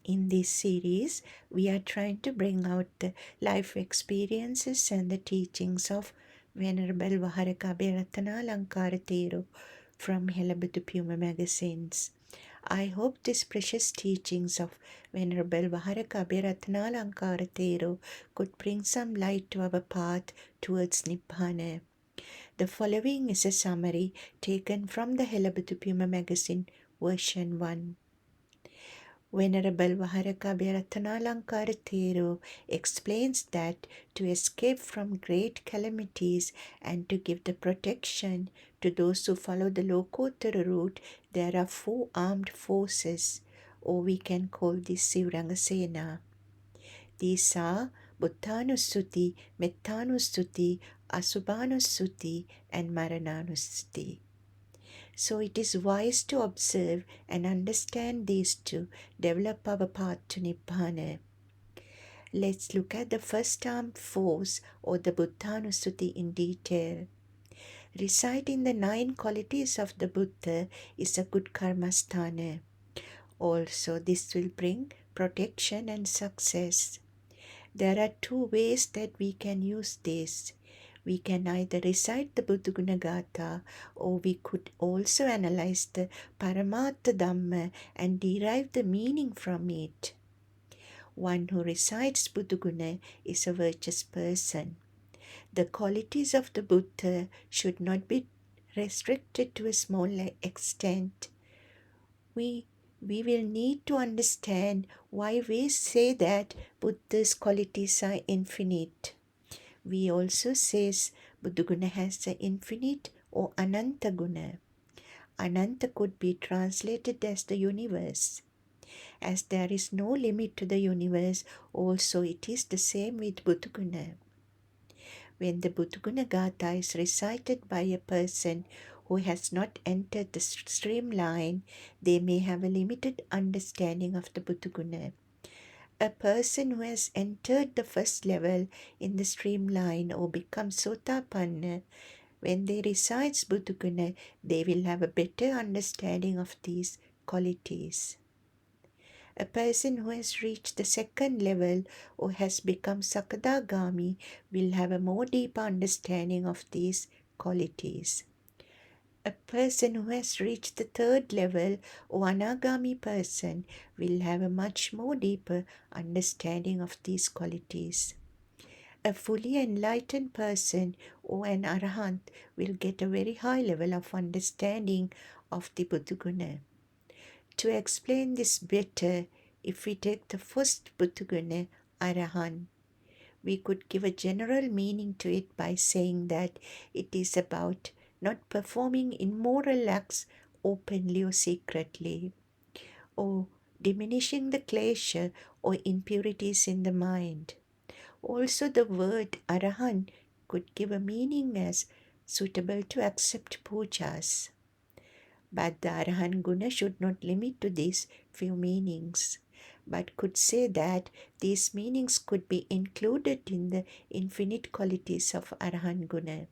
In this series, we are trying to bring out the life experiences and the teachings of Venerable Waharaka Abayarathanalankara Thero from Hela Bodu Piyuma magazines. I hope these precious teachings of Venerable Waharaka Abayarathanalankara Thero could bring some light to our path towards Nibbana. The following is a summary taken from the Hela Bodu Piyuma magazine version 1. Venerable Waharaka Abayarathanalankara Thero explains that to escape from great calamities and to give the protection to those who follow the Lokottara route, there are 4 armed forces, or we can call this Sivrangasena. These are Buddhanussati, Mettanussati, Asubhanussati, and Marananussati. So it is wise to observe and understand these to develop our path to Nibbana. Let's look at the first armed force or the Buddhanussati in detail. Reciting the 9 qualities of the Buddha is a good karmasthana. Also, this will bring protection and success. There are 2 ways that we can use this. We can either recite the Buddhaguna Gatha, or we could also analyze the Paramartha Dhamma and derive the meaning from it. One who recites Buddhaguna is a virtuous person. The qualities of the Buddha should not be restricted to a small extent. We will need to understand why we say that Buddha's qualities are infinite. We also says Buddhaguna has an infinite or Ananta Guna. Ananta could be translated as the universe. As there is no limit to the universe, also it is the same with Buddhaguna. When the Buddhaguna Gatha is recited by a person who has not entered the streamline, they may have a limited understanding of the Buddhaguna. A person who has entered the first level in the streamline or becomes Sotapanna, when they recite Buddhaguna, they will have a better understanding of these qualities. A person who has reached the second level or has become Sakadagami will have a more deeper understanding of these qualities. A person who has reached the third level or Anagami person will have a much more deeper understanding of these qualities. A fully enlightened person or an Arahant will get a very high level of understanding of the Buddhaguna. To explain this better, if we take the first Buddhaguna, Arahant, we could give a general meaning to it by saying that it is about not performing immoral acts openly or secretly, or diminishing the klesha or impurities in the mind. Also, the word Arahant could give a meaning as suitable to accept pujas. But the Arahant Guna should not limit to these few meanings, but could say that these meanings could be included in the infinite qualities of Arahant Guna.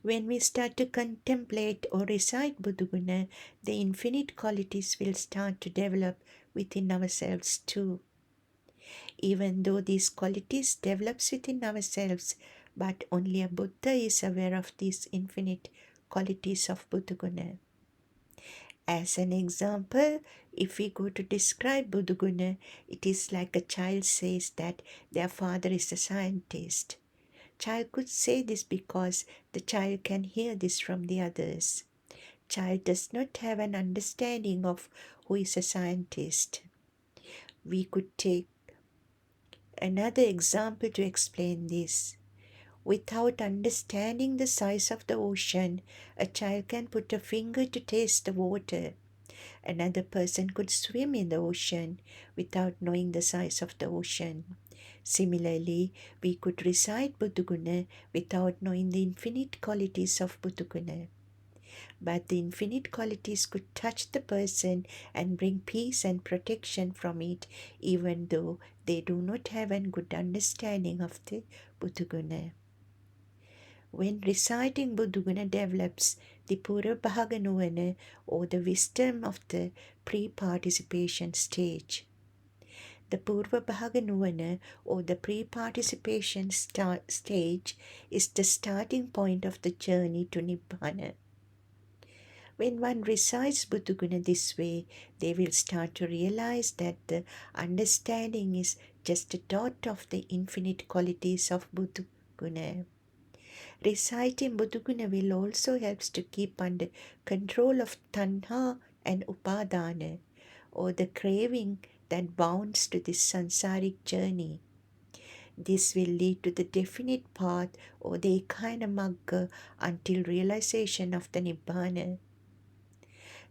When we start to contemplate or recite Buddhaguna, the infinite qualities will start to develop within ourselves too. Even though these qualities develops within ourselves, but only a Buddha is aware of these infinite qualities of Buddhaguna. As an example, if we go to describe Buddhaguna, it is like a child says that their father is a scientist. Child could say this because the child can hear this from the others. Child does not have an understanding of who is a scientist. We could take another example to explain this. Without understanding the size of the ocean, a child can put a finger to taste the water. Another person could swim in the ocean without knowing the size of the ocean. Similarly, we could recite Buddhaguna without knowing the infinite qualities of Buddhaguna. But the infinite qualities could touch the person and bring peace and protection from it, even though they do not have a good understanding of the Buddhaguna. When reciting Buddhaguna develops, the Purabhaga Nuvana, or the wisdom of the pre-participation stage. The Purvabhaga Nuvana, or the pre-participation stage, is the starting point of the journey to Nibbana. When one recites Buddhaguna this way, they will start to realize that the understanding is just a dot of the infinite qualities of Buddhaguna. Reciting Buddhaguna will also help to keep under control of Tanha and Upadana, or the craving that bounds to this sansaric journey. This will lead to the definite path or the Ekana Magga until realization of the Nibbana.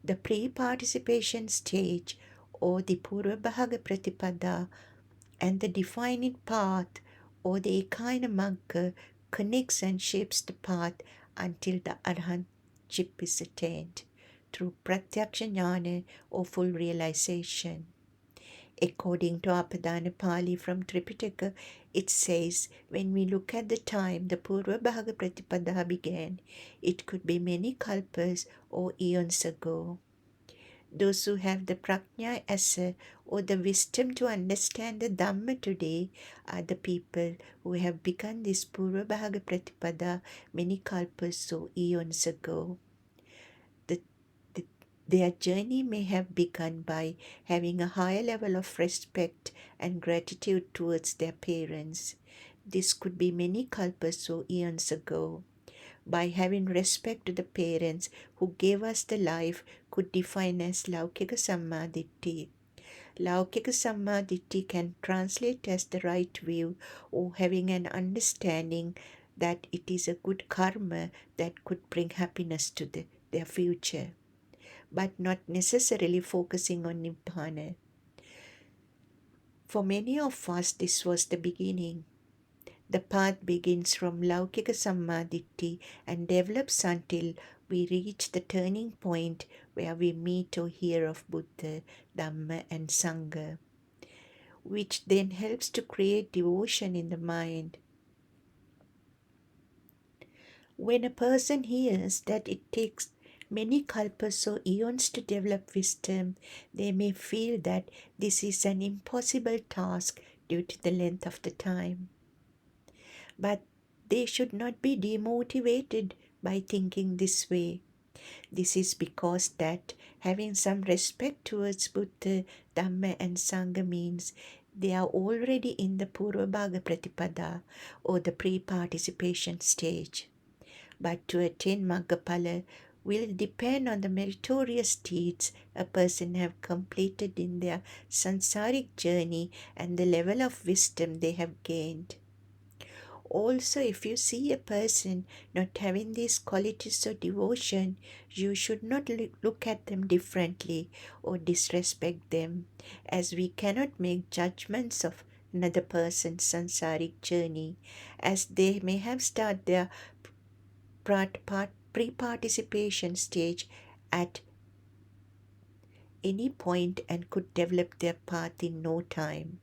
The pre-participation stage or the Purvabhaga Pratipada and the defining path or the Ekana Magga connects and shapes the path until the Arhantship is attained through Pratyaksha Jnana or full realization. According to Apadana Pali from Tripitaka, it says, when we look at the time the Purva Bhaga Pratipada began, it could be many kalpas or eons ago. Those who have the prajna asa or the wisdom to understand the Dhamma today are the people who have begun this Purva Bhaga Pratipada many kalpas or eons ago. Their journey may have begun by having a higher level of respect and gratitude towards their parents. This could be many kalpas or eons ago. By having respect to the parents who gave us the life could define as Laukika Sammaditthi. Laukika Sammaditthi can translate as the right view or having an understanding that it is a good karma that could bring happiness to their future, but not necessarily focusing on Nibbana. For many of us, this was the beginning. The path begins from Laukika Sammaditthi and develops until we reach the turning point where we meet or hear of Buddha, Dhamma, and Sangha, which then helps to create devotion in the mind. When a person hears that it takes many kalpas or eons to develop wisdom, they may feel that this is an impossible task due to the length of the time. But they should not be demotivated by thinking this way. This is because that having some respect towards Buddha, Dhamma and Sangha means they are already in the Purvabhaga Pratipada or the pre-participation stage. But to attain Maggaphala will depend on the meritorious deeds a person have completed in their sansaric journey and the level of wisdom they have gained. Also, if you see a person not having these qualities of devotion, you should not look at them differently or disrespect them, as we cannot make judgments of another person's sansaric journey, as they may have started their pre-participation stage at any point and could develop their path in no time.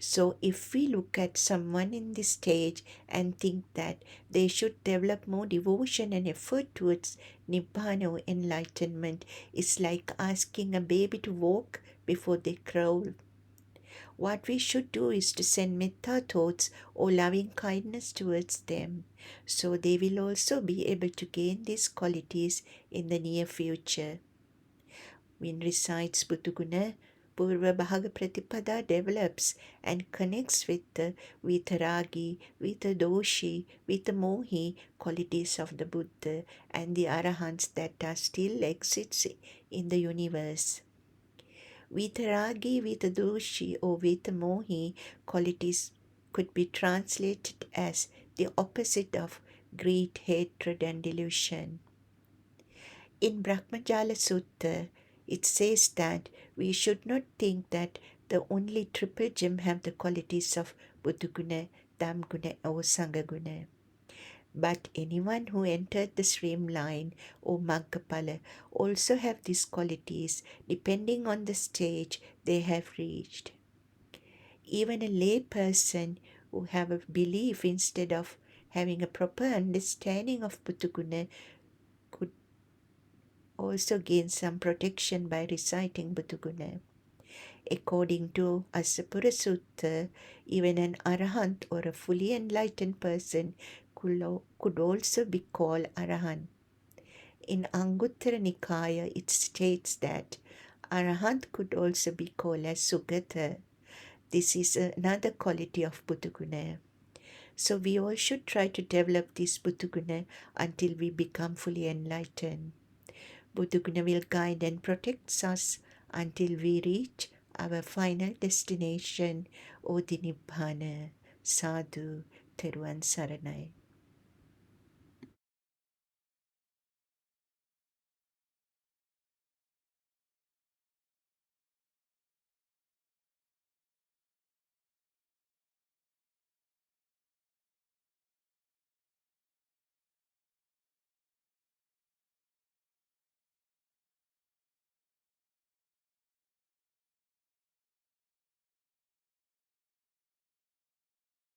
So if we look at someone in this stage and think that they should develop more devotion and effort towards Nibbana or enlightenment, it's like asking a baby to walk before they crawl. What we should do is to send metta thoughts or loving kindness towards them, so they will also be able to gain these qualities in the near future. When recites Buddhaguna, Purva Bhaga Pratipada develops and connects with the Vitaragi, Vitadoshi, Vitamohi qualities of the Buddha and the Arahants that are still exists in the universe. Vitaragi, Vitadoshi or Vitamohi qualities could be translated as the opposite of greed, hatred and delusion. In Brahmajala Sutta, it says that we should not think that the only triple gem have the qualities of Buddhaguna, Dhammaguna or Sanghaguna. But anyone who entered the streamline or Maggaphala also have these qualities depending on the stage they have reached. Even a lay person who have a belief instead of having a proper understanding of Buddhaguna could also gain some protection by reciting Budu Guna. According to Asapura Sutta, even an arahant or a fully enlightened person could also be called arahant. In Anguttara Nikaya, it states that arahant could also be called as sugata. This is another quality of Buddhaguna. So we all should try to develop this Buddhaguna until we become fully enlightened. Buddhaguna will guide and protect us until we reach our final destination, Odinibbana. Sadhu, Theruvan Saranai.